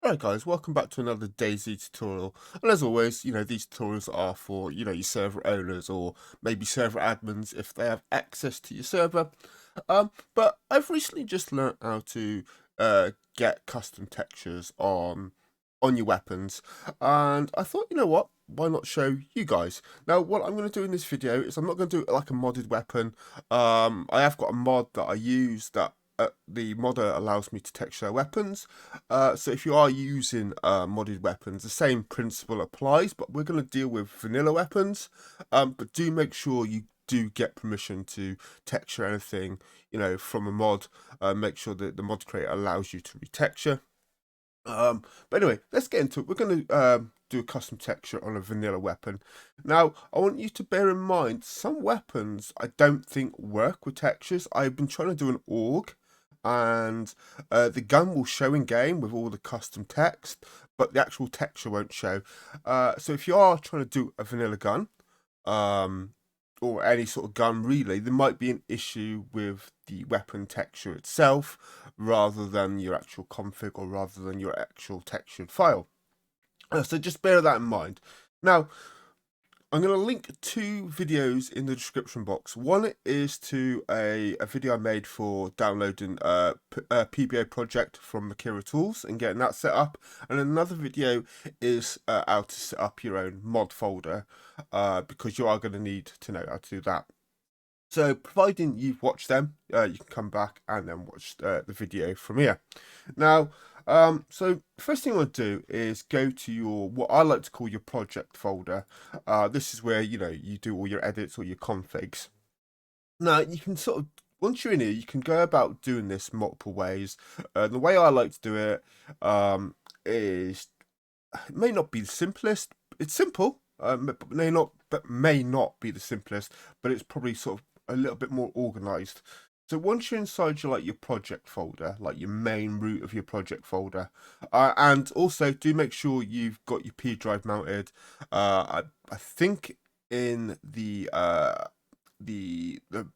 Alright guys, welcome back to another Dayz tutorial. And as always, these tutorials are for, your server owners or maybe server admins if they have access to your server. But I've recently just learnt how to get custom textures on your weapons. And I thought, you know what? Why not show you guys? Now, what I'm going to do in this video is I'm not going to do it like a modded weapon. I have got a mod that I use that the modder allows me to texture weapons. So if you are using modded weapons, the same principle applies, but we're going to deal with vanilla weapons. But do make sure you do get permission to texture anything, from a mod. Make sure that the mod creator allows you to retexture. But anyway, let's get into it. We're going to do a custom texture on a vanilla weapon. Now, I want you to bear in mind, some weapons I don't think work with textures. I've been trying to do an AUG, and the gun will show in game with all the custom text, but the actual texture won't show. So if you are trying to do a vanilla gun, or any sort of gun really, there might be an issue with the weapon texture itself rather than your actual config or rather than your actual textured file. So just bear that in mind. Now, I'm going to link two videos in the description box. One is to a video I made for downloading PBO project from Makira Tools and getting that set up. And another video is how to set up your own mod folder because you are going to need to know how to do that. So providing you've watched them, you can come back and then watch the video from here. Now, so the first thing I want to do is go to your, what I like to call your project folder. This is where, you do all your edits or your configs. Now, you can sort of, once you're in here, you can go about doing this multiple ways. The way I like to do it is, it may not be the simplest. It's simple, but may not be the simplest, but it's probably sort of a little bit more organized. So once you're inside your project folder, like your main root of your project folder, and also do make sure you've got your P drive mounted. I think in the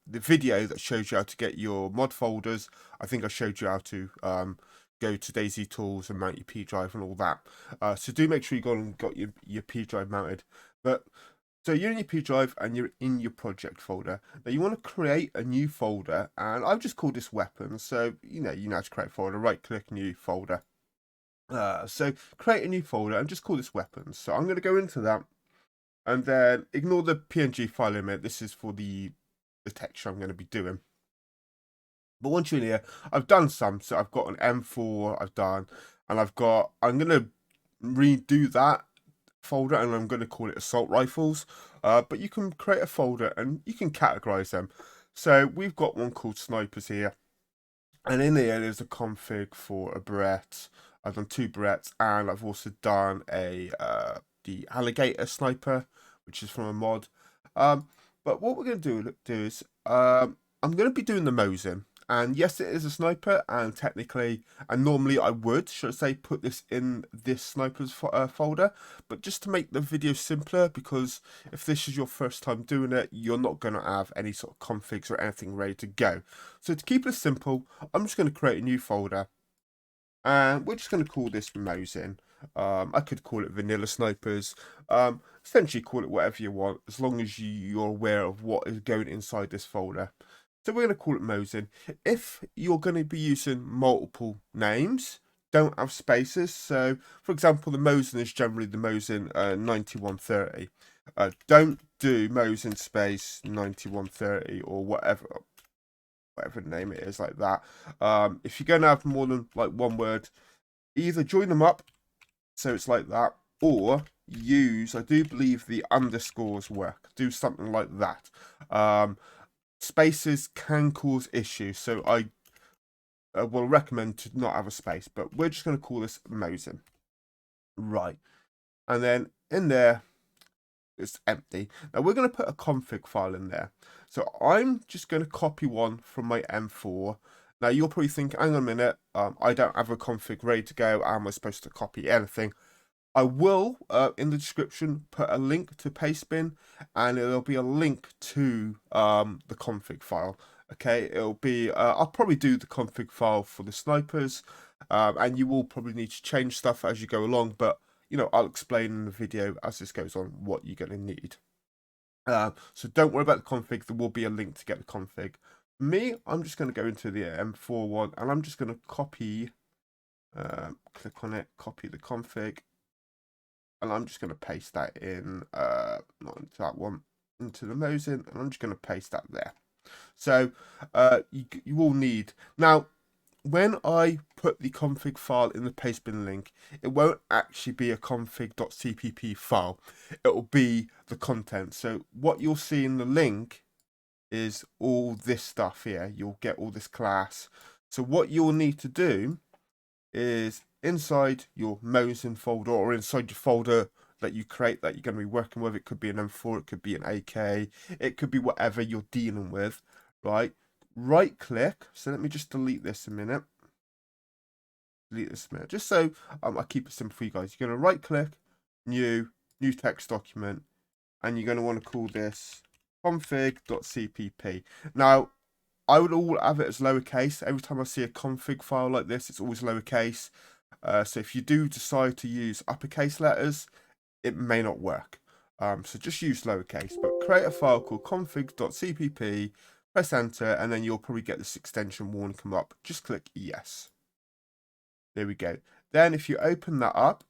video that shows you how to get your mod folders, I think I showed you how to go to Dayz Tools and mount your P drive and all that. So do make sure you got your P drive mounted. But so you're in your P drive and you're in your project folder. Now you want to create a new folder, and I've just called this weapons. So you know how to create a folder. Right click, new folder. So create a new folder and just call this weapons. So I'm going to go into that, and then ignore the PNG file limit. This is for the texture I'm going to be doing. But once you're in here, I've done some. So I've got an M4 I've done, and I'm going to redo that folder, and I'm going to call it assault rifles. But you can create a folder and you can categorize them. So we've got one called snipers here, and in there there's a config for a Barrett. I've done 2 Barretts, and I've also done a the alligator sniper, which is from a mod. But what we're going to do is I'm going to be doing the Mosin. And yes, it is a sniper, and technically, and normally I would, should I say, put this in this sniper's folder, but just to make the video simpler, because if this is your first time doing it, you're not going to have any sort of configs or anything ready to go. So to keep it simple, I'm just going to create a new folder, and we're just going to call this Mosin. I could call it Vanilla Snipers. Essentially call it whatever you want, as long as you're aware of what is going inside this folder. So we're going to call it Mosin. If you're going to be using multiple names, don't have spaces. So, for example, the Mosin is generally the Mosin 9130. Don't do Mosin space 9130 or whatever the name it is, like that. If you're going to have more than like one word, either join them up so it's like that, or use, I do believe the underscores work. Do something like that. Spaces can cause issues, so I will recommend to not have a space, but we're just going to call this Mosin. Right. And then in there, it's empty. Now we're going to put a config file in there. So I'm just going to copy one from my M4. Now you'll probably think, hang on a minute, I don't have a config ready to go. How am I supposed to copy anything? I will, in the description, put a link to Pastebin, and there'll be a link to the config file. Okay, it'll be, I'll probably do the config file for the snipers, and you will probably need to change stuff as you go along, but you know, I'll explain in the video as this goes on what you're going to need. So don't worry about the config. There will be a link to get the config. For me, I'm just going to go into the M4 one, and I'm just going to copy, click on it, copy the config, and I'm just going to paste that in, not into that one, into the Mosin, and I'm just going to paste that there. So you will need, now when I put the config file in the pastebin link, it won't actually be a config.cpp file. It will be the content. So what you'll see in the link is all this stuff here. You'll get all this class. So what you'll need to do is inside your Mosin folder, or inside your folder that you create that you're going to be working with, it could be an M4, it could be an AK, it could be whatever you're dealing with, right? Right click. So let me just delete this a minute. Delete this a minute, just so I keep it simple for you guys. You're going to right click, new text document, and you're going to want to call this config.cpp. Now, I would all have it as lowercase. Every time I see a config file like this, it's always lowercase. So if you do decide to use uppercase letters, it may not work. So just use lowercase, but create a file called config.cpp, press enter, and then you'll probably get this extension warning come up. Just click yes. There we go. Then if you open that up,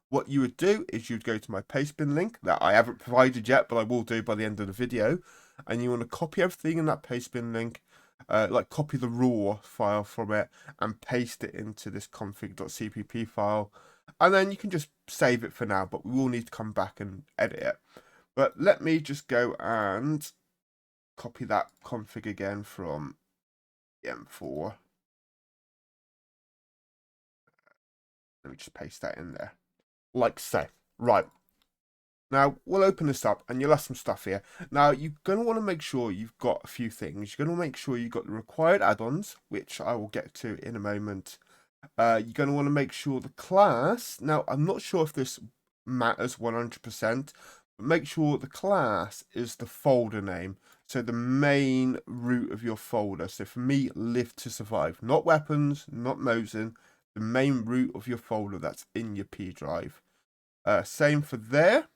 what you would do is you'd go to my pastebin link that I haven't provided yet, but I will do by the end of the video. And you want to copy everything in that pastebin link, like copy the raw file from it and paste it into this config.cpp file. And then you can just save it for now, but we will need to come back and edit it. But let me just go and copy that config again from M4. Let me just paste that in there, like so. Right. Now, we'll open this up, and you'll have some stuff here. Now, you're going to want to make sure you've got a few things. You're going to make sure you've got the required add-ons, which I will get to in a moment. You're going to want to make sure the class, now, I'm not sure if this matters 100%, but make sure the class is the folder name. So the main root of your folder. So for me, live to survive. Not weapons, not Mosin. The main root of your folder that's in your P drive. Same for there.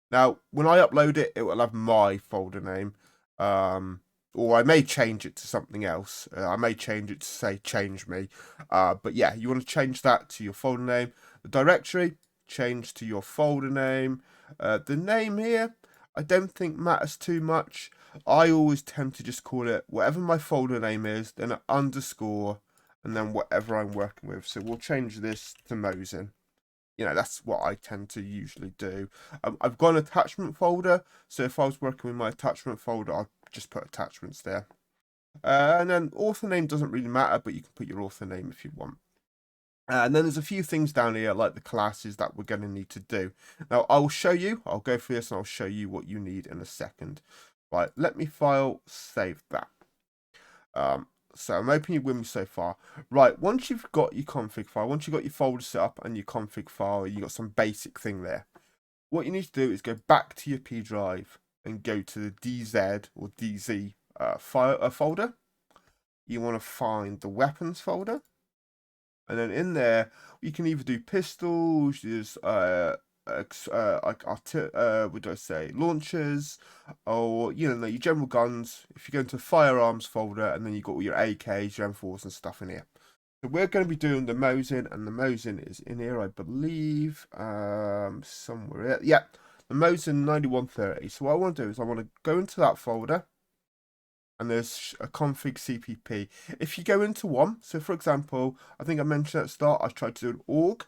Now, when I upload it, it will have my folder name. Or I may change it to something else. I may change it to say change me. But yeah, you want to change that to your folder name. The directory, change to your folder name. The name here, I don't think matters too much. I always tend to just call it whatever my folder name is, then an underscore, and then whatever I'm working with. So we'll change this to Mosin. You know, that's what I tend to usually do. I've got an attachment folder, so if I was working with my attachment folder, I'll just put attachments there. And then author name doesn't really matter, but you can put your author name if you want. And then there's a few things down here, like the classes that we're going to need to do. Now, I'll show you. I'll go through this and I'll show you what you need in a second. Right, let me file save that. So I'm hoping you're with me so far. Right, once you've got your config file, once you've got your folder set up and your config file, you've got some basic thing there. What you need to do is go back to your P drive and go to the DZ or DZ folder. You want to find the weapons folder. And then in there, you can either do pistols, there's what do I say, launchers, or you know, your general guns. If you go into firearms folder, and then you've got all your AKs, your M4s and stuff in here. So we're going to be doing the Mosin, and the Mosin is in here, I believe, somewhere. Yeah, the Mosin 9130. So what I want to do is I want to go into that folder, and there's a config CPP. If you go into one, so for example, I think I mentioned at the start, I tried to do an org.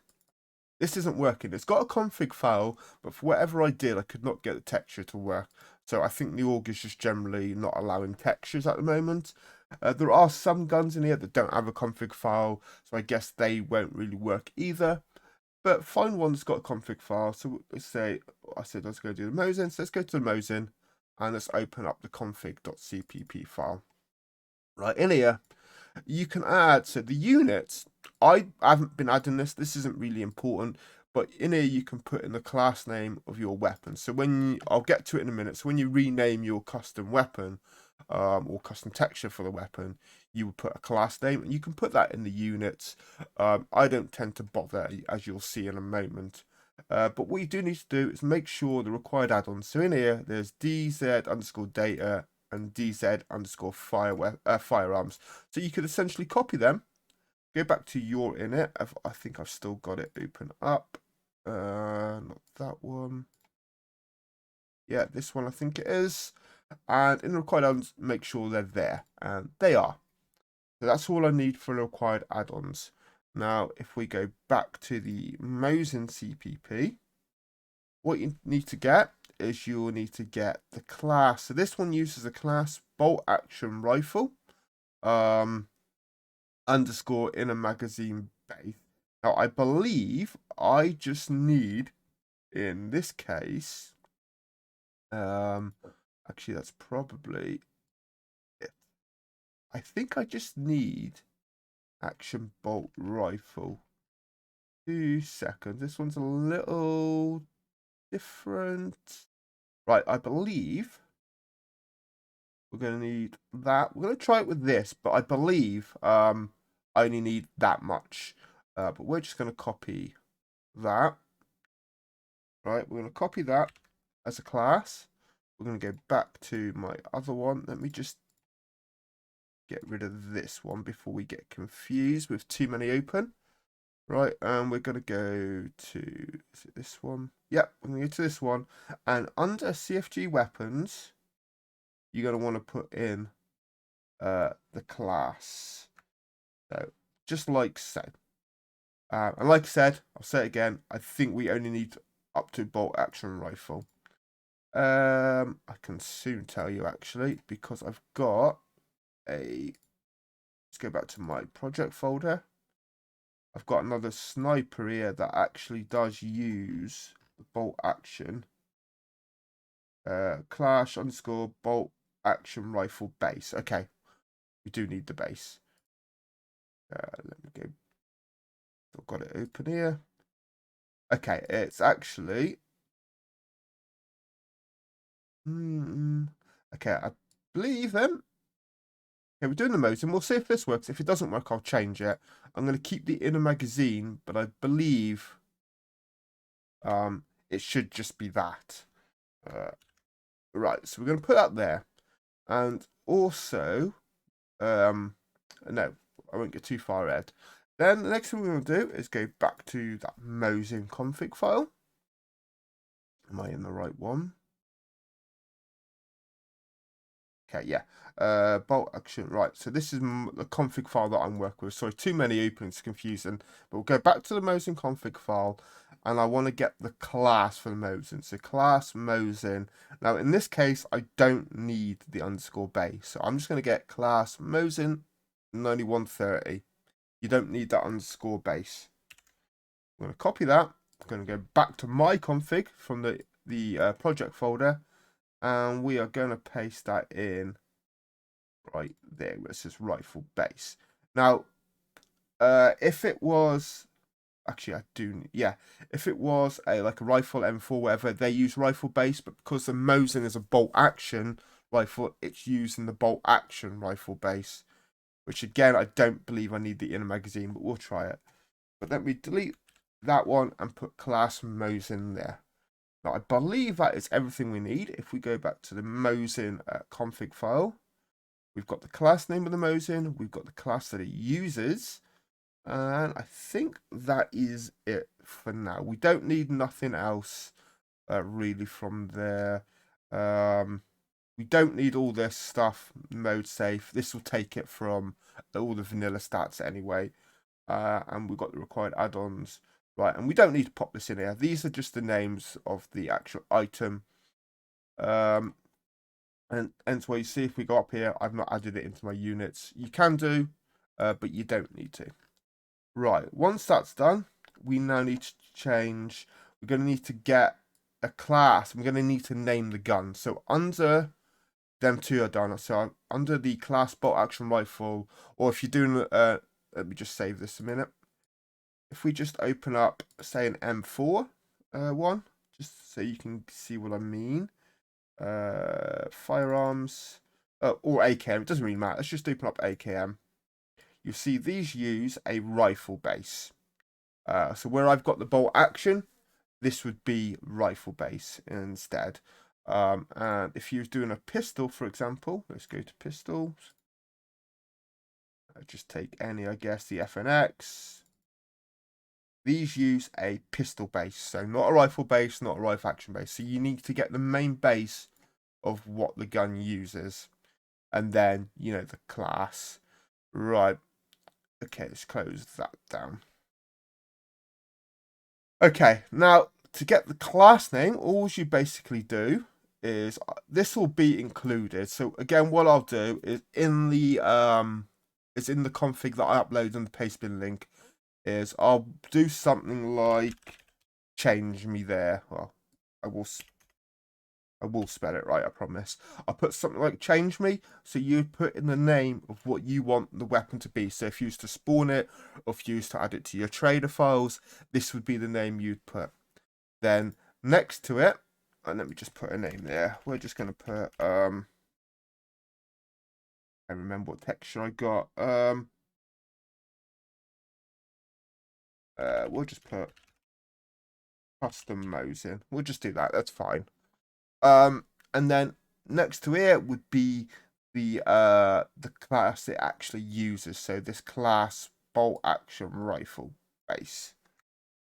This isn't working. It's got a config file, but for whatever I did, I could not get the texture to work. So I think the org is just generally not allowing textures at the moment. There are some guns in here that don't have a config file, so I guess they won't really work either. But find one that's got a config file. So let's say, I said let's go do the Mosin. So let's go to the Mosin, and let's open up the config.cpp file. Right, in here, you can add, so the units, I haven't been adding this isn't really important, but in here you can put in the class name of your weapon. So when I'll get to it in a minute, so when you rename your custom weapon, or custom texture for the weapon, you would put a class name, and you can put that in the units. I don't tend to bother, as you'll see in a moment. But what you do need to do is make sure the required add-ons. So in here, there's DZ underscore data and DZ underscore firearms. So you could essentially copy them, go back to your init. I think I've still got it open up. Not that one. Yeah, this one I think it is. And in the required add-ons, make sure they're there. And they are. So that's all I need for the required add-ons. Now, if we go back to the Mosin CPP, what you need to get is you'll need to get the class. So this one uses a class bolt action rifle underscore in a magazine base. Now, I believe I just need, in this case, actually, that's probably it. I think I just need action bolt rifle. 2 seconds. This one's a little different. Right, I believe we're going to need that. We're going to try it with this, but I believe I only need that much. But we're just going to copy that. Right, we're going to copy that as a class. We're going to go back to my other one. Let me just get rid of this one before we get confused with too many open. Right, and we're going to go to, is it this one? Yep, we're going to go to this one. And under CFG weapons, you're going to want to put in the class. So, just like so. And like I said, I'll say it again, I think we only need up to bolt action rifle. I can soon tell you actually, because I've got a, let's go back to my project folder. I've got another sniper here that actually does use the bolt action. Clash underscore bolt action rifle base. Okay, we do need the base. Let me go. I've got it open here. Okay, it's actually. Okay, I believe them. Okay, we're doing the Mosin. We'll see if this works. If it doesn't work, I'll change it. I'm going to keep the inner magazine, but I believe it should just be that. Right, so we're going to put that there. And also, no, I won't get too far ahead. Then the next thing we're going to do is go back to that Mosin config file. Am I in the right one? Okay, yeah. Bolt action. Right, so this is the config file that I'm working with. Sorry, too many openings, confusing. But we'll go back to the Mosin config file, and I want to get the class for the Mosin. So class Mosin. Now, in this case, I don't need the underscore base. So I'm just going to get class Mosin 9130. You don't need that underscore base. I'm going to copy that. I'm going to go back to my config from the project folder, and we are going to paste that in right there where it says rifle base. Now, if it was, actually I do, yeah, if it was like a rifle M4, whatever, they use rifle base, but because the Mosin is a bolt action rifle, it's using the bolt action rifle base, which again, I don't believe I need the inner magazine, but we'll try it. But let me delete that one and put class Mosin there. Now, I believe that is everything we need. If we go back to the Mosin config file, we've got the class name of the Mosin, we've got the class that it uses, and I think that is it for now. We don't need nothing else really from there. We don't need all this stuff, mode safe. This will take it from all the vanilla stats anyway. And we've got the required add-ons. Right, and we don't need to pop this in here. These are just the names of the actual item. And hence why you see if we go up here, I've not added it into my units. You can do, but you don't need to. Right, once that's done, we now need to change. We're going to need to get a class. We're going to need to name the gun. So under them two are done. So under the class bolt action rifle, or if you're doing, let me just save this a minute. If we just open up, say, an M4 one, just so you can see what I mean. Firearms. or AKM, it doesn't really matter. Let's just open up AKM. You see these use a rifle base. So where I've got the bolt action, this would be rifle base instead. And if you was doing a pistol, for example, let's go to pistols. Just take any, I guess, the FNX. These use a pistol base, so not a rifle base, not a rifle action base. So you need to get the main base of what the gun uses, and then, you know, the class. Right. Okay, let's close that down. Okay, now to get the class name, all you basically do is this will be included. So again, what I'll do is in the config that I upload on the pastebin link, is I'll do something like change me there. Well, I will spell it right, I promise. I'll put something like change me, so you put in the name of what you want the weapon to be. So if you used to spawn it, or if you used to add it to your trader files, this would be the name you'd put. Then next to it, and let me just put a name there. We're just going to put, I remember what texture I got. We'll just put custom Mosin. We'll just do that. That's fine. And then next to it would be the class it actually uses. So this class bolt action rifle base.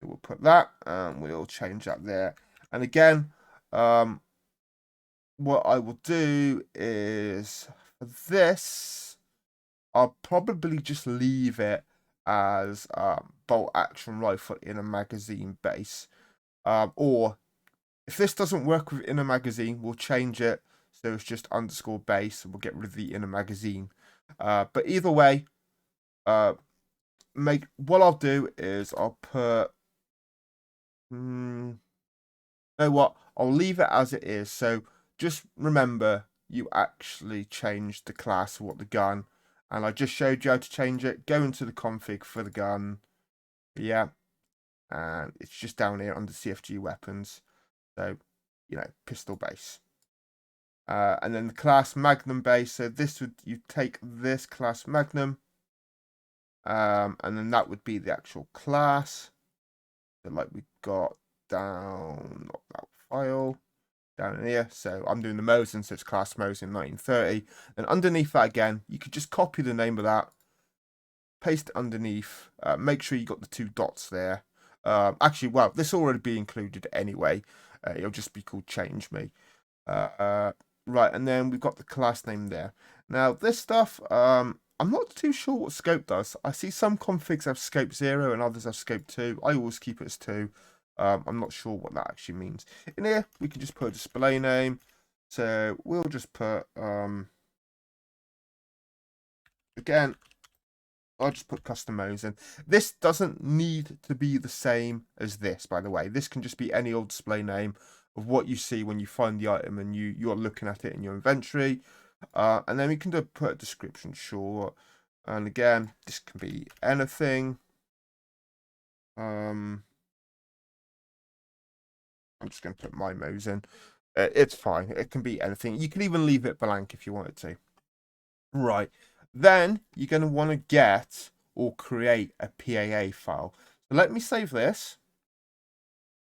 So we'll put that, and we'll change that there. And again, what I will do is for this, I'll probably just leave it as bolt action rifle in a magazine base. Or if this doesn't work with inner magazine, we'll change it so it's just underscore base, and we'll get rid of the inner magazine. But either way, what I'll do is I'll put. You know what? I'll leave it as it is. So just remember, you actually changed the class of what the gun, and I just showed you how to change it. Go into the config for the gun. Yeah, and it's just down here under CFG weapons. So, you know, pistol base. And then the class Magnum base. So this would, you take this class Magnum, and then that would be the actual class. So like we got down, not that file, down in here. So I'm doing the Mosin, so it's class Mosin 1930. And underneath that again, you could just copy the name of that, paste it underneath. Make sure you got the 2 dots there. Actually, well, this will already be included anyway. It'll just be called change me. Right, and then we've got the class name there. Now, this stuff, I'm not too sure what scope does. I see some configs have scope 0 and others have scope 2. I always keep it as 2. I'm not sure what that actually means. In here, we can just put a display name. So we'll just put, again, I'll just put custom Mosin. This doesn't need to be the same as this, by the way. This can just be any old display name of what you see when you find the item and you're looking at it in your inventory. And then we can put a description short. And again, this can be anything. I'm just going to put my Mosin. It's fine. It can be anything. You can even leave it blank if you wanted to. Right. Then you're going to want to get or create a PAA file. So let me save this,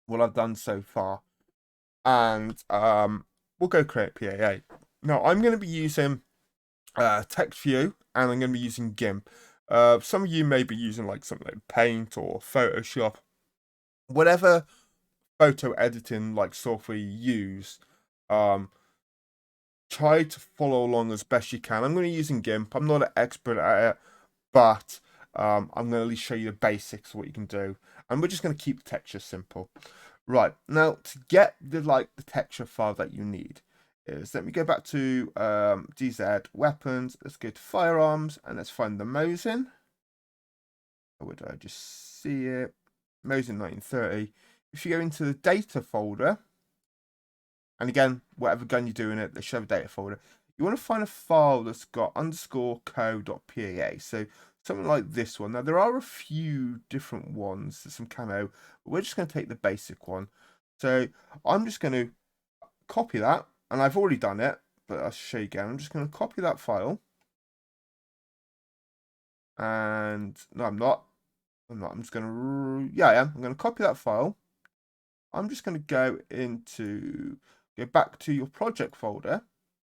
what I've done so far, and we'll go create PAA. Now I'm going to be using TextView, and I'm going to be using GIMP. Some of you may be using like something like Paint or Photoshop, whatever photo editing like software you use. Try to follow along as best you can. I'm going to be using GIMP. I'm not an expert at it, but I'm going to at least show you the basics of what you can do. And we're just going to keep the texture simple. Right, now to get the texture file that you need is, let me go back to DZ weapons. Let's go to firearms and let's find the Mosin. Where did I just see it? Mosin 1930. If you go into the data folder, and again, whatever gun you're doing it, they should have a data folder. You want to find a file that's got _co.pa. So something like this one. Now, there are a few different ones. There's some camo. But we're just going to take the basic one. So I'm just going to copy that. And I've already done it. but I'll show you again. I'm just going to copy that file. And no, I'm not. I'm just going to, yeah, I am. I'm going to copy that file. I'm just going to go back to your project folder,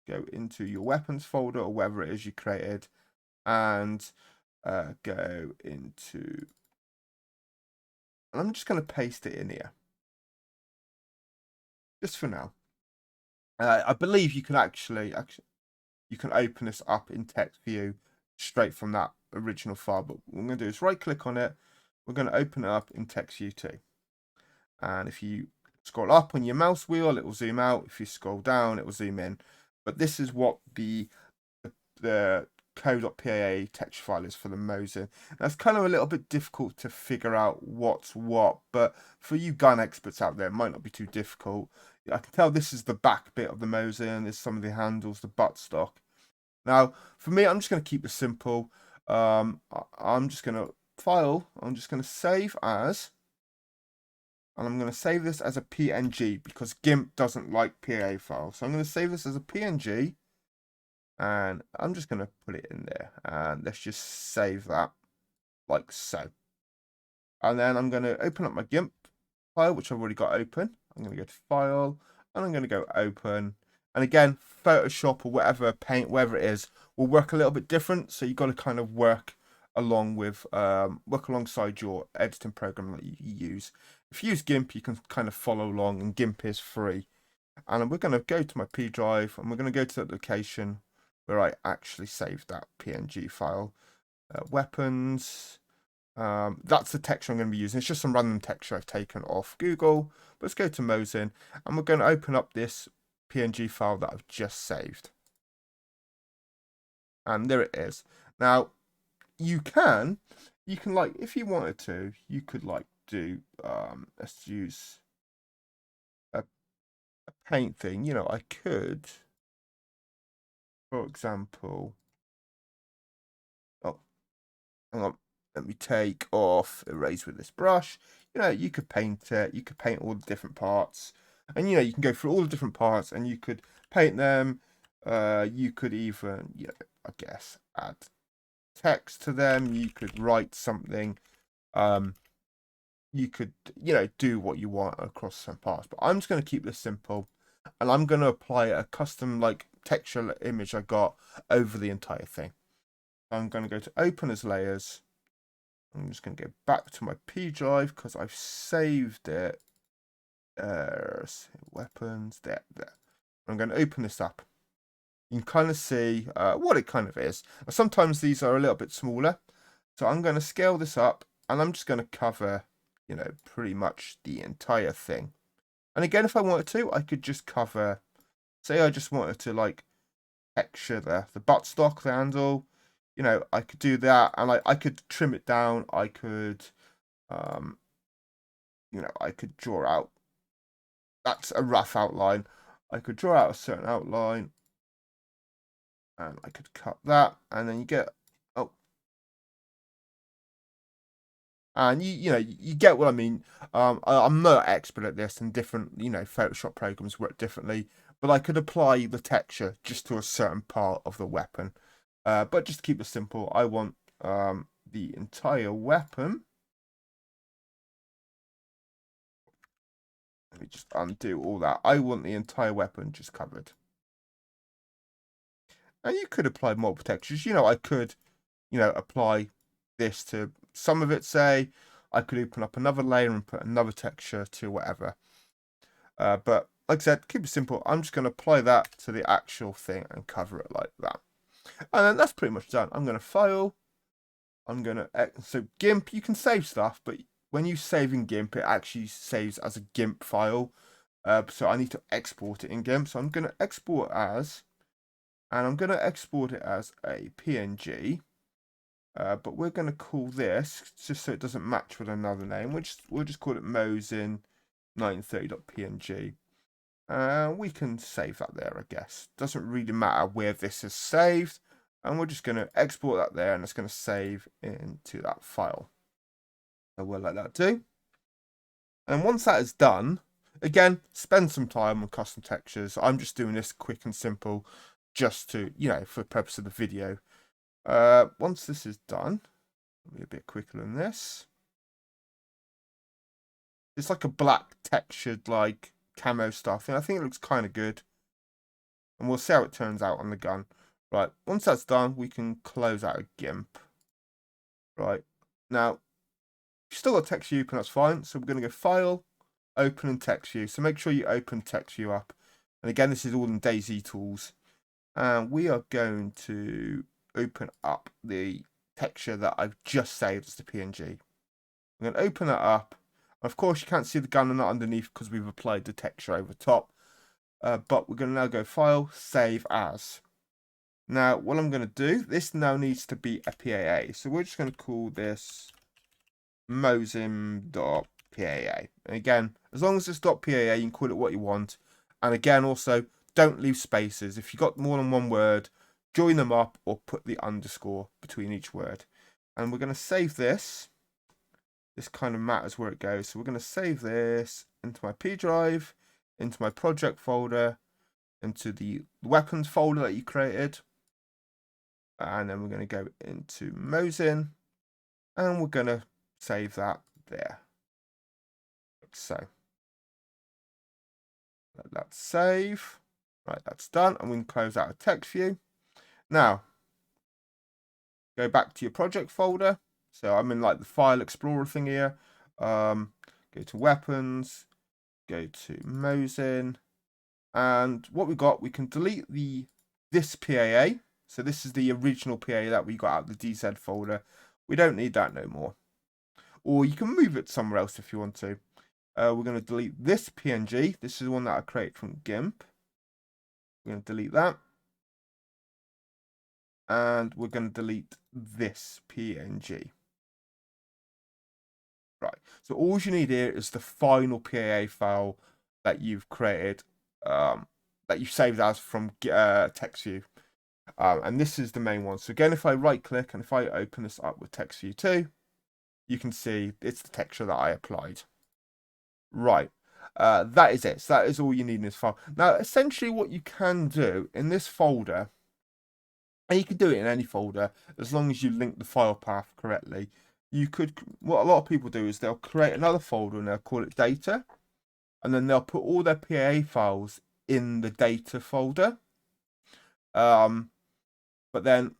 go into your weapons folder or whatever it is you created, and go into, and I'm just going to paste it in here, just for now. I believe you can actually you can open this up in text view straight from that original file, but what we're going to do is right click on it. We're going to open it up in text view too. And if you scroll up on your mouse wheel, it will zoom out. If you scroll down, it will zoom in. But this is what the code.paa texture file is for the Mosin. That's kind of a little bit difficult to figure out what's what, but for you gun experts out there, it might not be too difficult. I can tell this is the back bit of the Mosin. There's some of the handles, the buttstock. Now, for me, I'm just going to keep it simple. I'm just going to I'm just going to save as, and I'm going to save this as a PNG because GIMP doesn't like PA files. So I'm going to save this as a PNG, and I'm just going to put it in there, and let's just save that like so. And then I'm going to open up my GIMP file, which I've already got open. I'm going to go to File, and I'm going to go Open. And again, Photoshop or whatever, Paint, whatever it is, will work a little bit different. So you've got to kind of work along with, work alongside your editing program that you use. If you use GIMP, you can kind of follow along, and GIMP is free. And we're going to go to my P drive, and we're going to go to the location where I actually saved that PNG file. Weapons. That's the texture I'm going to be using. It's just some random texture I've taken off Google. But let's go to Mosin, and we're going to open up this PNG file that I've just saved. And there it is. Now, you can like, if you wanted to, you could like do, let's use a paint thing. You know, I could, for example, oh, hang on. Let me take off erase with this brush. You know, you could paint it. You could paint all the different parts. And, you know, you can go through all the different parts and you could paint them. You could even, you know, I guess, add text to them. You could write something. You could, you know, do what you want across some parts. But I'm just going to keep this simple. And I'm going to apply a custom, like, texture image I got over the entire thing. I'm going to go to Open as Layers. I'm just going to go back to my P drive because I've saved it. Weapons, there. I'm going to open this up. You can kind of see what it kind of is. Sometimes these are a little bit smaller. So I'm going to scale this up, and I'm just going to cover, you know, pretty much the entire thing. And again, if I wanted to, I could just cover, say I just wanted to like texture the buttstock, the handle. You know, I could do that, and I could trim it down. I could, you know, I could draw out. That's a rough outline. I could draw out a certain outline, and I could cut that, and then you get, oh, and you know, you get what I mean. I'm not expert at this, and different, you know, Photoshop programs work differently, but I could apply the texture just to a certain part of the weapon. But just to keep it simple, I want the entire weapon. Let me just undo all that. I want the entire weapon just covered. And you could apply multiple textures. You know, I could, you know, apply this to some of it, say. I could open up another layer and put another texture to whatever. But like I said, keep it simple. I'm just going to apply that to the actual thing and cover it like that. And then that's pretty much done. I'm going to file. I'm going to, so GIMP, you can save stuff, but when you save in GIMP, it actually saves as a GIMP file. So I need to export it in GIMP. So I'm going to export as, and I'm going to export it as a PNG. But we're going to call this, just so it doesn't match with another name, we'll just call it Mosin 930.png. We can save that there, I guess. Doesn't really matter where this is saved. And we're just going to export that there, and it's going to save into that file. So we'll let that do. And once that is done, Again, spend some time on custom textures. I'm just doing this quick and simple just to, for the purpose of the video. Once this is done, I'll be a bit quicker than this. It's like a black textured, like, camo stuff, and I think it looks kind of good. And we'll see how it turns out on the gun. Right, once that's done, we can close out a GIMP. Right, now, you've still got text view open, that's fine. So we're going to go File, Open and Text View. So make sure you open Text View up. And again, this is all in Dayz tools. And we are going to open up the texture that I've just saved as the PNG. I'm going to open that up. Of course, you can't see the gun or not underneath because we've applied the texture over top. But we're going to now go File, Save As. Now, what I'm going to do, this now needs to be a PAA. So we're just going to call this mosim.paa. And again, as long as it's .paa, you can call it what you want. And again, also, don't leave spaces. If you've got more than one word, join them up or put the underscore between each word. And we're going to save this. This kind of matters where it goes. So we're going to save this into my P drive, into my project folder, into the weapons folder that you created. And then we're going to go into Mosin, and we're going to save that there. Like so. Let that save. Right, that's done. And we can close out a text view. Now, go back to your project folder. So I'm in like the file explorer thing here. Go to weapons, go to Mosin. And what we got, we can delete this PAA. So this is the original PAA that we got out of the DZ folder. We don't need that no more. Or you can move it somewhere else if you want to. We're going to delete this PNG. This is the one that I created from GIMP. We're going to delete that. And we're going to delete this PNG. Right. So all you need here is the final PAA file that you've created, that you've saved as from TextView. And this is the main one. So again, if I right click and if I open this up with TextView 2, you can see it's the texture that I applied. Right. That is it. So that is all you need in this file. Now, essentially what you can do in this folder, and you can do it in any folder as long as you link the file path correctly. You could, what a lot of people do is they'll create another folder and they'll call it data. And then they'll put all their PAA files in the data folder. But then,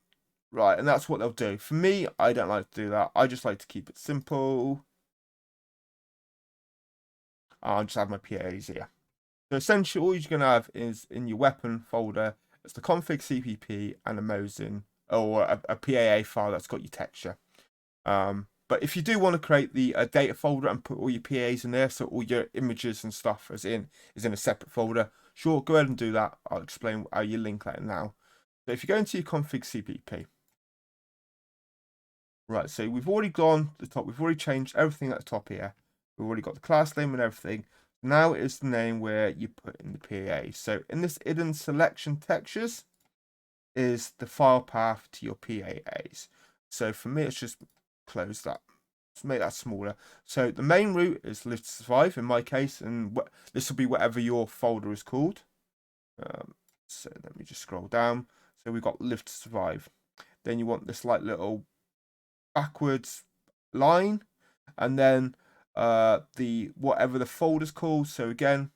right, and that's what they'll do. For me, I don't like to do that. I just like to keep it simple. I'll just have my PAAs here. So essentially, all you're going to have is in your weapon folder, it's the config CPP and a Mosin, or a PAA file that's got your texture. But if you do want to create the data folder and put all your PAs in there, so all your images and stuff is in a separate folder, sure, go ahead and do that. I'll explain how you link that now. So if you go into your config CPP, right, so we've already gone to the top, we've already changed everything at the top here. We've already got the class name and everything. Now is the name where you put in the PAA. So in this hidden selection textures is the file path to your PAAs. So for me, it's just close that. Let's make that smaller. So the main route is live to survive in my case, and this will be whatever your folder is called. So let me just scroll down. So we've got live to survive. Then you want this like little backwards line, and then the whatever the folder's called. So again,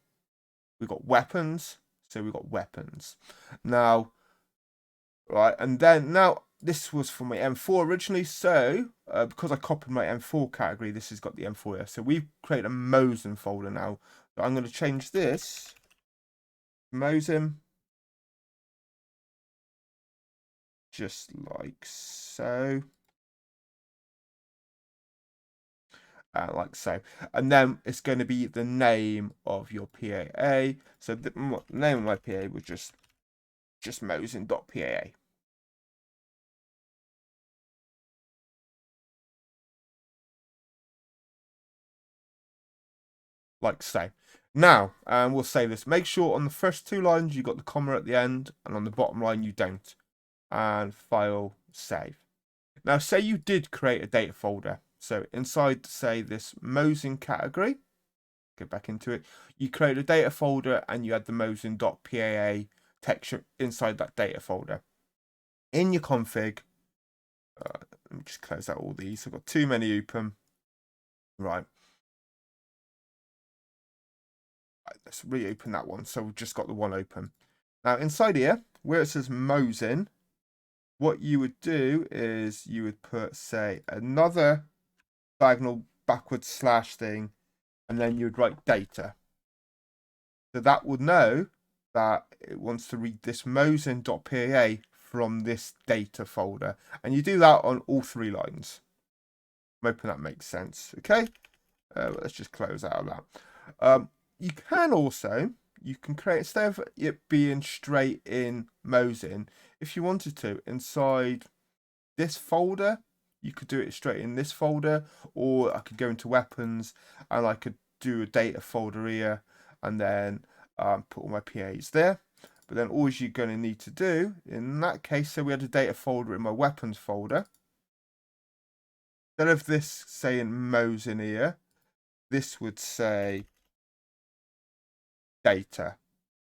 we've got weapons. So we've got weapons. Now, right, and then now this was for my M4 originally. So because I copied my M4 category, this has got the M4 here. So we've created a Mosin folder now. So I'm going to change this Mosin, just like so. Like so, and then it's going to be the name of your PAA. So the name of my PAA was just mosin.paa. Like so. Now, we'll say this. Make sure on the first two lines you got the comma at the end, and on the bottom line you don't. And file, save. Now, say you did create a data folder. So inside, say, this Mosin category. go back into it. You create a data folder and you add the mosin.paa texture inside that data folder. In your config, let me just close out all these. I've got too many open. Right. Let's reopen that one. So we've just got the one open. Now inside here, where it says mosin, what you would do is you would put, say, another diagonal backwards slash thing, and then you would write data. So that would know that it wants to read this mosin.paa from this data folder. And you do that on all 3 lines. I'm hoping that makes sense. Okay, let's just close out of that. You can also, you can create, instead of it being straight in mosin, if you wanted to, inside this folder, you could do it straight in this folder, or I could go into weapons and I could do a data folder here and then put all my PAs there. But then all you're going to need to do in that case, so we had a data folder in my weapons folder. Instead of this saying mosin here, this would say data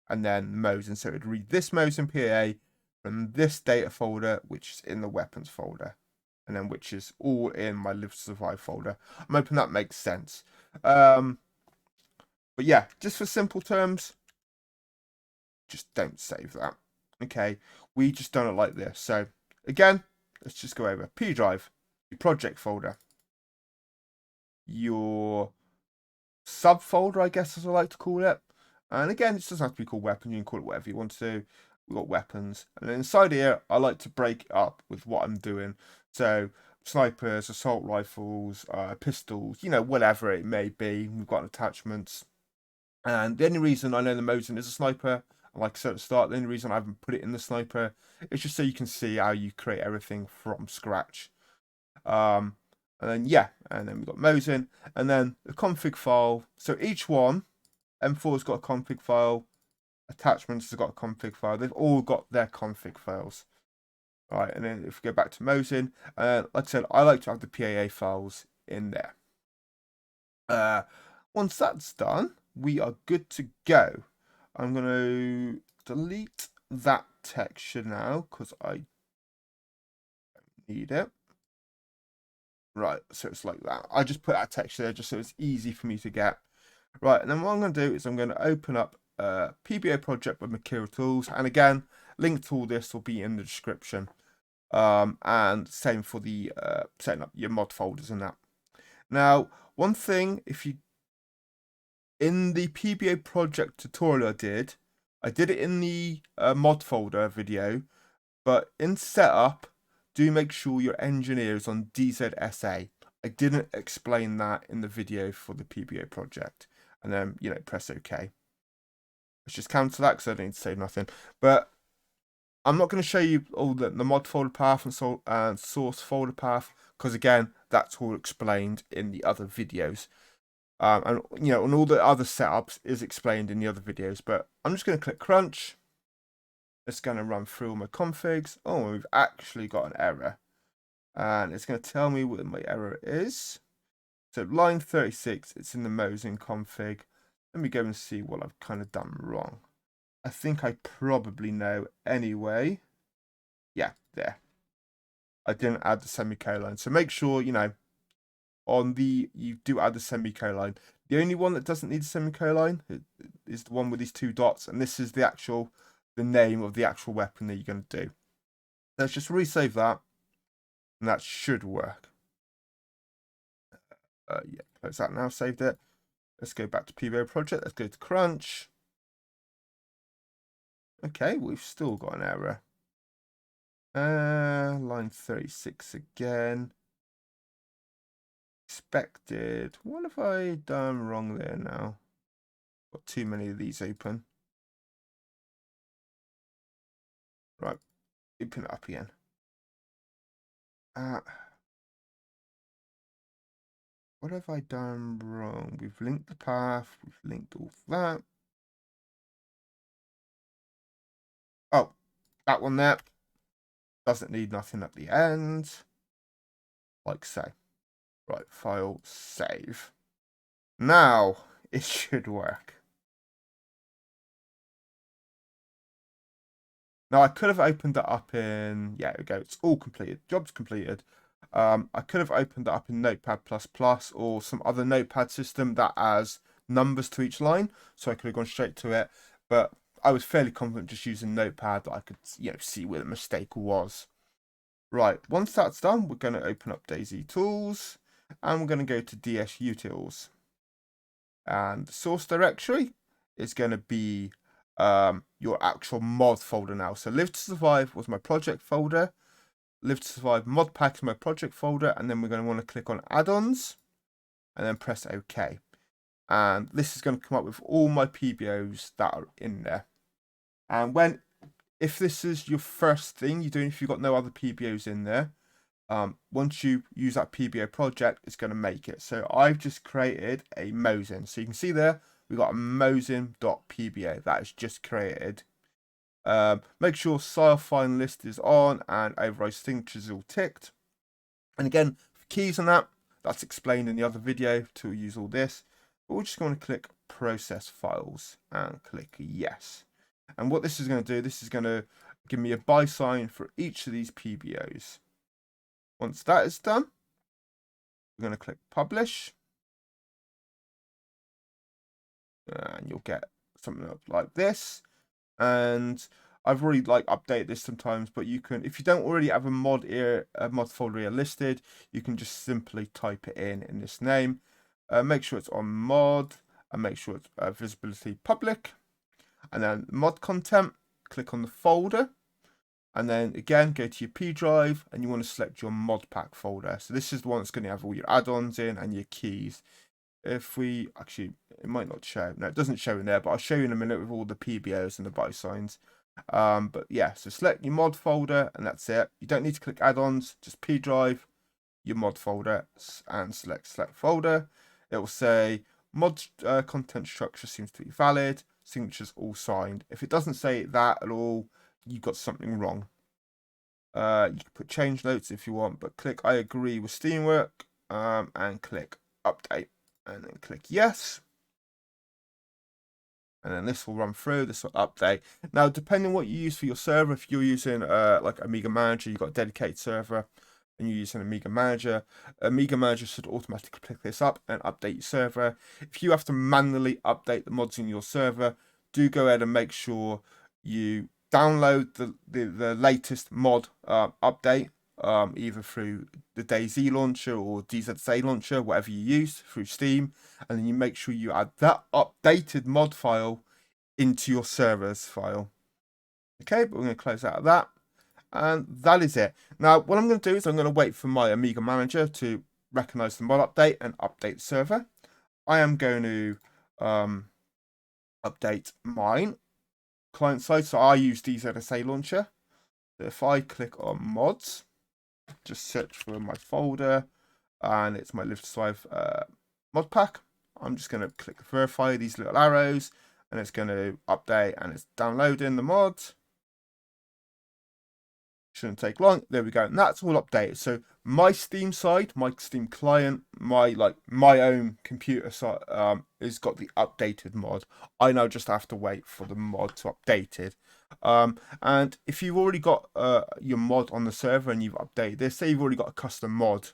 and then mosin. So it would read this mosin PA from this data folder, which is in the weapons folder, and then which is all in my live to survive folder. I'm hoping that makes sense. But yeah, just for simple terms, just don't save that. Okay, we just don't like this. So again, let's just go over P drive, your project folder, your subfolder, I guess, as I like to call it. And again, it doesn't have to be called weapons. You can call it whatever you want to. We've got weapons. And then inside here, I like to break it up with what I'm doing. So snipers, assault rifles, pistols, you know, whatever it may be. We've got attachments. And the only reason I know the mosin is a sniper, like I said at the start, the only reason I haven't put it in the sniper is just so you can see how you create everything from scratch. And then, yeah, and then we've got mosin, and then the config file. So each one, M4's got a config file, attachments has got a config file. They've all got their config files. All right, and then if we go back to mosin, like I said, I like to have the PAA files in there. Once that's done, we are good to go. I'm going to delete that texture now because I don't need it. Right, so it's like that. I just put that texture there just so it's easy for me to get. Right, and then what I'm going to do is I'm going to open up a PBA project with Material Tools. And again, link to all this will be in the description. And same for the setting up your mod folders and that. Now, one thing, if you in the PBA project tutorial I did it in the mod folder video, but in setup, do make sure your engineer is on DZSA. I didn't explain that in the video for the PBA project. And then, you know, press OK. Let's just cancel that because I don't need to save nothing. But I'm not going to show you all the mod folder path and source folder path, because again, that's all explained in the other videos. And you know, and all the other setups is explained in the other videos. But I'm just going to click crunch. It's going to run through all my configs. Oh, we've actually got an error. And it's going to tell me what my error is. So line 36, it's in the mosin config. Let me go and see what I've kind of done wrong. I think I probably know anyway. Yeah, there. I didn't add the semicolon. So make sure, you know, you do add the semicolon. The only one that doesn't need a semicolon is the one with these 2 dots. And this is the name of the actual weapon that you're going to do. Let's just resave that. And that should work. Yeah, close that now, saved it. Let's go back to PBO project. Let's go to crunch. Okay, we've still got an error. Line 36 again. Expected. What have I done wrong there now? Got too many of these open. Right, open it up again. What have I done wrong? We've linked the path. We've linked all that. Oh, that one there. Doesn't need nothing at the end. Like so. Right, file, save. Now, it should work. Now I could have opened it up in, yeah, there we go, it's all completed, job's completed. I could have opened it up in Notepad++ or some other notepad system that has numbers to each line, so I could have gone straight to it, but I was fairly confident just using Notepad that I could, see where the mistake was. Right, once that's done, we're going to open up Dayz Tools, and we're going to go to DS Utils. And the source directory is going to be your actual mod folder now. So Live to Survive was my project folder. Live to Survive mod pack is my project folder. And then we're going to want to click on add-ons and then press OK. And this is going to come up with all my PBOs that are in there. And if this is your first thing you're doing, if you've got no other PBOs in there, once you use that PBO project, it's going to make it. So I've just created a Mosin. So you can see there, we've got a Mosin.pbo that is just created. Make sure style find list is on and override signatures is all ticked. And again, keys on that, that's explained in the other video to use all this. But we're just going to click process files and click yes. And what this is going to do, this is going to give me a buy sign for each of these PBOs. Once that is done, we're going to click publish. And you'll get something like this. And I've already updated this sometimes, but you can, if you don't already have a mod folder here listed, you can just simply type it in this name. Make sure it's on mod and make sure it's visibility public. And then mod content, click on the folder. And then again, go to your P drive and you want to select your mod pack folder. So this is the one that's going to have all your add-ons in and your keys. If we actually, it might not show. No, it doesn't show in there, but I'll show you in a minute with all the PBOs and the buy signs. But yeah, so select your mod folder and that's it. You don't need to click add-ons, just P drive, your mod folder and select folder. It will say mod content structure seems to be valid, signatures all signed. If it doesn't say that at all, you've got something wrong. You can put change notes if you want, but click I agree with Steamwork and click update and then click yes. And then this will run through, this will update. Now, depending on what you use for your server, if you're using like Amiga Manager, you've got a dedicated server and you're using Amiga Manager should automatically pick this up and update your server. If you have to manually update the mods in your server, do go ahead and make sure you download the latest mod update, either through the Dayz launcher or DZA launcher, whatever you use through Steam, and then you make sure you add that updated mod file into your server's file. Okay, but we're going to close out of that, and that is it. Now, what I'm going to do is I'm going to wait for my Amiga Manager to recognize the mod update and update the server. I am going to update mine client side, so I use DZSA launcher. So if I click on mods, just search for my folder and it's my Live to Survive mod pack. I'm just going to click verify these little arrows and it's going to update and it's downloading the mod. Shouldn't take long. There we go, and that's all updated. So my Steam side, my Steam client, my own computer side has got the updated mod. I now just have to wait for the mod to update it. And if you've already got your mod on the server and you've updated this, say you've already got a custom mod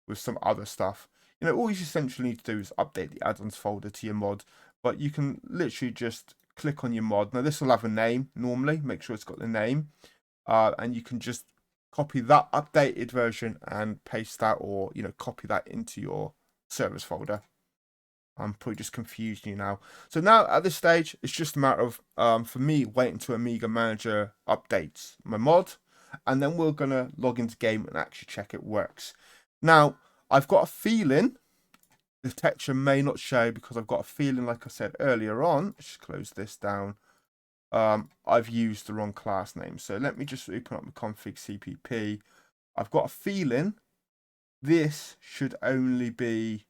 with some other stuff, all you essentially need to do is update the add-ons folder to your mod. But you can literally just click on your mod. Now this will have a name normally. Make sure it's got the name. And you can just copy that updated version and paste that, or copy that into your servers folder. I'm probably just confused you now. So now at this stage, it's just a matter of for me waiting to Amiga Manager updates my mod, and then we're gonna log into game and actually check it works. Now I've got a feeling the texture may not show because I've got a feeling, like I said earlier on. Let's just close this down. I've used the wrong class name. So let me just open up the config CPP. I've got a feeling this should only be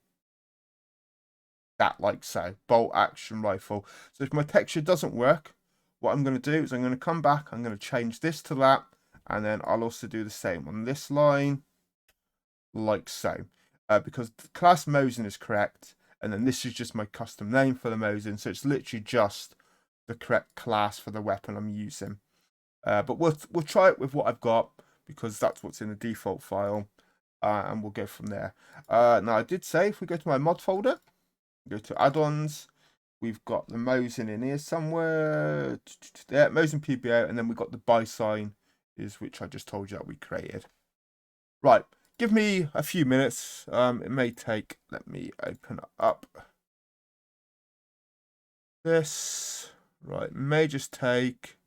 that, like so, bolt action rifle. So if my texture doesn't work, what I'm going to do is I'm going to come back, I'm going to change this to that, and then I'll also do the same on this line, like so. Because the class Mosin is correct, and then this is just my custom name for the Mosin. So it's literally just the correct class for the weapon I'm using. But we'll try it with what I've got, because that's what's in the default file, and we'll go from there. Now I did say if we go to my mod folder, go to add-ons, we've got the Mosin in here somewhere. There, Mosin PBO, and then we've got the buy sign, which I just told you that we created. Right, give me a few minutes. It may take. Let me open up this. Right, it may just take.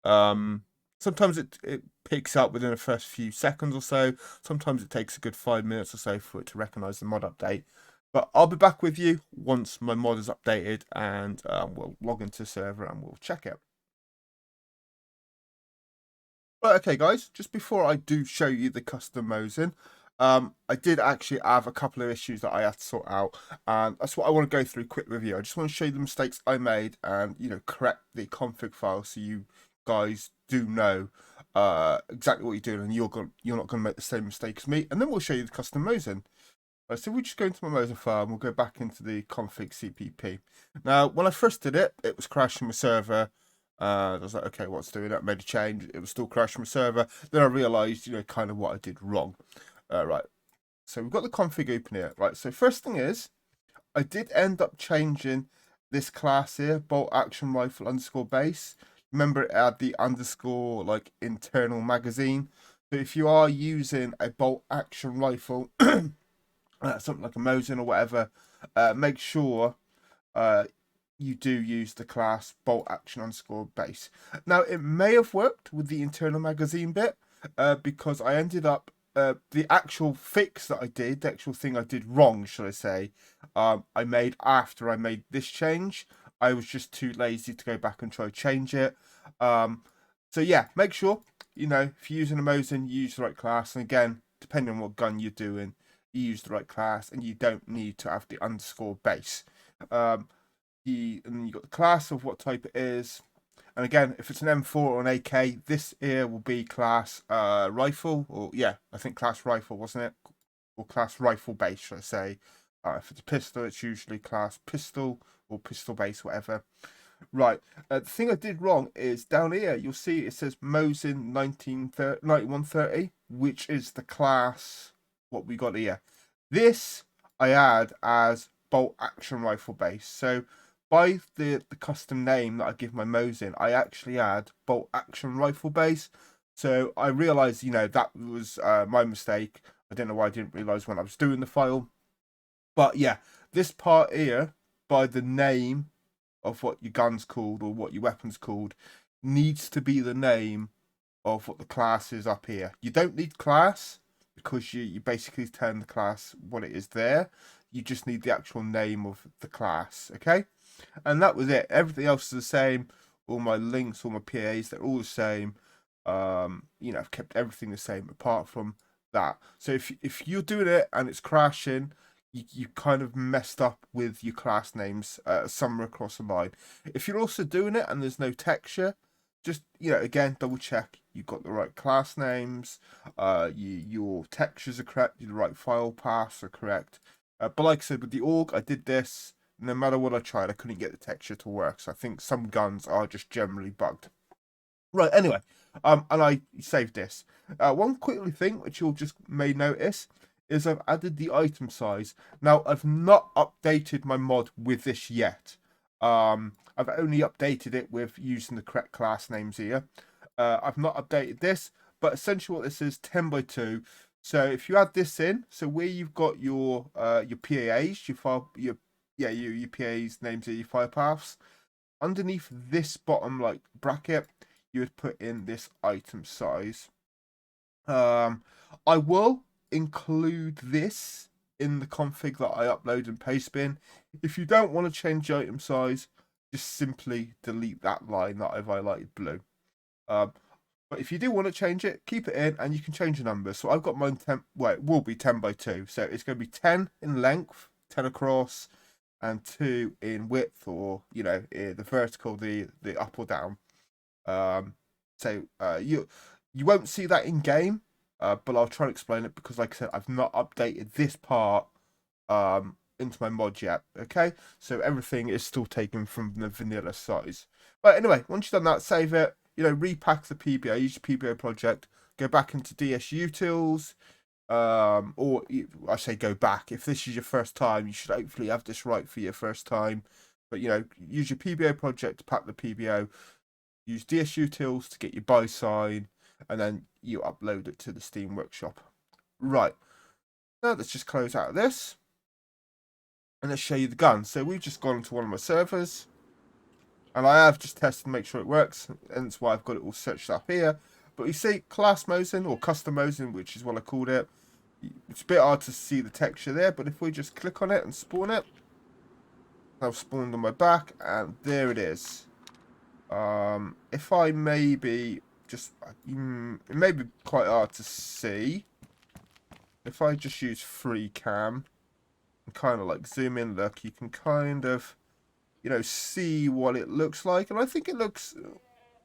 Sometimes it picks up within the first few seconds or so. Sometimes it takes a good 5 minutes or so for it to recognize the mod update. But I'll be back with you once my mod is updated, and we'll log into the server and we'll check it. Right, okay guys, just before I do show you the custom Mosin, I did actually have a couple of issues that I had to sort out, and that's what I want to go through quick with you. I just want to show you the mistakes I made and, you know, correct the config file so you guys do know exactly what you're doing, and you're not going to make the same mistake as me. And then we'll show you the custom Mosin. Right, so we just go into my Mosin file and we'll go back into the config CPP. Now, when I first did it, it was crashing my server. I was like, okay, what's doing that? Made a change. It was still crashing my server. Then I realized, you know, kind of what I did wrong. Right. So we've got the config open here. Right. So first thing is, I did end up changing this class here, bolt action rifle underscore base. Remember, it had the underscore like internal magazine. So if you are using a bolt action rifle, something like a Mosin or whatever, make sure you do use the class bolt action underscore base. Now, it may have worked with the internal magazine bit, because I ended up the actual fix that I did, the actual thing I did wrong, should I say, I made after I made this change. I was just too lazy to go back and try to change it. So yeah, make sure, you know, if you're using a Mosin, you use the right class. And again, depending on what gun you're doing, you use the right class, and you don't need to have the underscore base. And then you got the class of what type it is. And again, if it's an M4 or an AK, this here will be class rifle, or yeah, I think class rifle, wasn't it? Or class rifle base, should I say. If it's a pistol, it's usually class pistol or pistol base, whatever. Right, the thing I did wrong is down here, you'll see it says Mosin 9130, which is the class, what we got here. This I add as bolt action rifle base. So by the custom name that I give my Mosin, I actually add bolt action rifle base. So I realized, you know, that was my mistake. I don't know why I didn't realize when I was doing the file. But yeah, this part here, by the name of what your gun's called or what your weapon's called, needs to be the name of what the class is up here. You don't need class, because you basically turn the class what it is there. You just need the actual name of the class, okay? And that was it. Everything else is the same. All my links, all my PAs, they're all the same. You know, I've kept everything the same apart from that. So if you're doing it and it's crashing, you kind of messed up with your class names somewhere across the line. If you're also doing it and there's no texture, just, you know, again, double check you've got the right class names, your textures are correct, the right file paths are correct. But like I said, with the org, I did this. No matter what I tried, I couldn't get the texture to work. So I think some guns are just generally bugged. Right, anyway, and I saved this. One quickly thing which you'll just may notice is I've added the item size. Now, I've not updated my mod with this yet. I've only updated it with using the correct class names here. I've not updated this, but essentially what this is, 10 by 2. So if you add this in, so where you've got your PAs, your PAs names are your file paths. Underneath this bottom like bracket, you would put in this item size. I will include this in the config that I upload and paste bin. If you don't want to change the item size, just simply delete that line that I've highlighted blue. But if you do want to change it, keep it in, and you can change the numbers. So I've got mine 10. Well, it will be 10 by 2. So it's going to be 10 in length, 10 across, and 2 in width, or you know, the vertical, the up or down. So you won't see that in game, but I'll try to explain it, because like I said, I've not updated this part into my mod yet. Okay, so everything is still taken from the vanilla size. But anyway, once you've done that, save it. You know, repack the PBO, use the PBO project, go back into DSUtils, or I say go back. If this is your first time, you should hopefully have this right for your first time. But you know, use your PBO project to pack the PBO. Use DSUtils to get your buy sign, and then you upload it to the Steam Workshop. Right. Now let's just close out of this. And let's show you the gun. So we've just gone to one of my servers. And I have just tested to make sure it works. And that's why I've got it all searched up here. But you see class Mosin or custom Mosin, which is what I called it. It's a bit hard to see the texture there. But if we just click on it and spawn it. I've spawned on my back. And there it is. If I maybe just... it may be quite hard to see. If I just use free cam. And kind of like zoom in, look. You can kind of... you know, see what it looks like. And I think it looks... I'm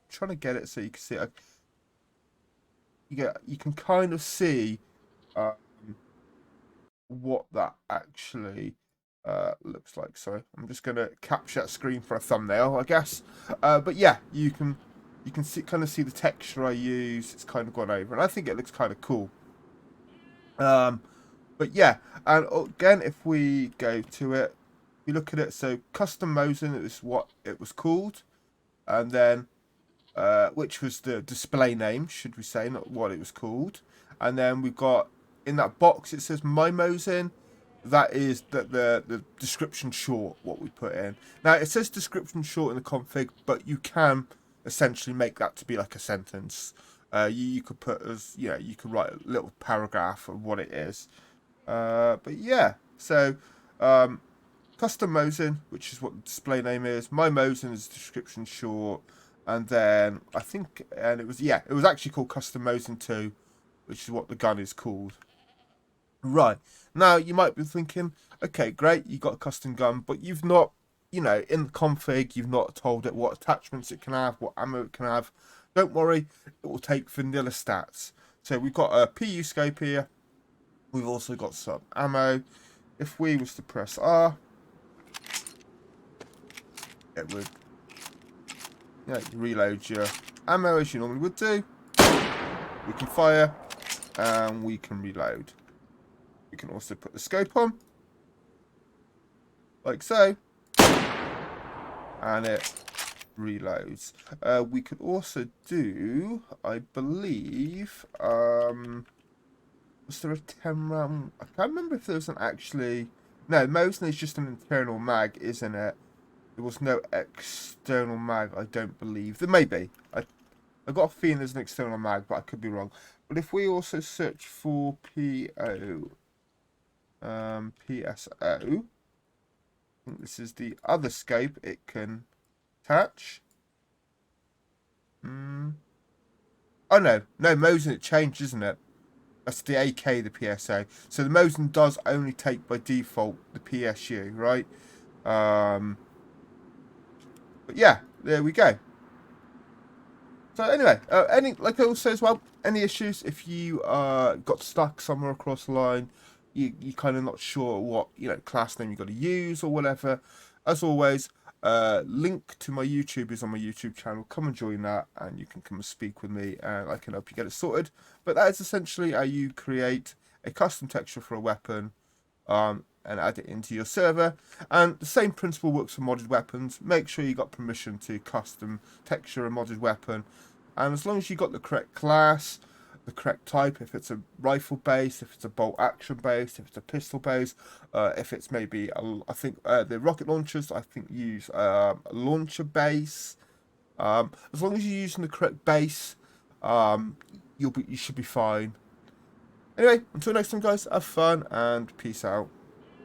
trying to get it so you can see it. You can kind of see what that actually looks like. So I'm just going to capture that screen for a thumbnail, I guess. But yeah, you can kind of see the texture I use. It's kind of gone over. And I think it looks kind of cool. But yeah, and again, if we go to it, you look at it, so custom Mosin is what it was called, and then which was the display name, should we say, not what it was called. And then we've got in that box it says my Mosin. That is the description short, what we put in. Now it says description short in the config, but you can essentially make that to be like a sentence. You could put as, you know, you could write a little paragraph of what it is. But yeah, so custom Mosin, which is what the display name is. My Mosin is description short, and then I think, and it was actually called custom Mosin 2, which is what the gun is called. Right, now you might be thinking, okay, great, you got a custom gun, but you've not, you know, in the config, you've not told it what attachments it can have, what ammo it can have. Don't worry, it will take vanilla stats. So we've got a PU scope here. We've also got some ammo. If we was to press R, it would, yeah, reload your ammo as you normally would do. We can fire and we can reload. We can also put the scope on, like so, and it reloads. We could also do, I believe, was there a 10 round? I can't remember if there was an actually... No, Mosin is just an internal mag, isn't it? There was no external mag, I don't believe. There may be. I got a feeling there's an external mag, but I could be wrong. But if we also search for PSO, I think this is the other scope it can attach. Oh no, Mosin, it changed, isn't it? That's the AK, the PSO. So the Mosin does only take by default the PSU, right? But yeah, there we go. So anyway, like I also as well, any issues if you got stuck somewhere across the line, you kind of not sure what, you know, class name you got to use or whatever. As always, link to my YouTube is on my YouTube channel. Come and join that, and you can come and speak with me, and I can help you get it sorted. But that is essentially how you create a custom texture for a weapon, and add it into your server. And the same principle works for modded weapons. Make sure you got permission to custom texture a modded weapon, and as long as you got the correct class, the correct type, if it's a rifle base, if it's a bolt action base, if it's a pistol base, if it's maybe I think the rocket launchers I think use a launcher base. As long as you're using the correct base, you should be fine. Anyway, until next time guys, have fun and peace out.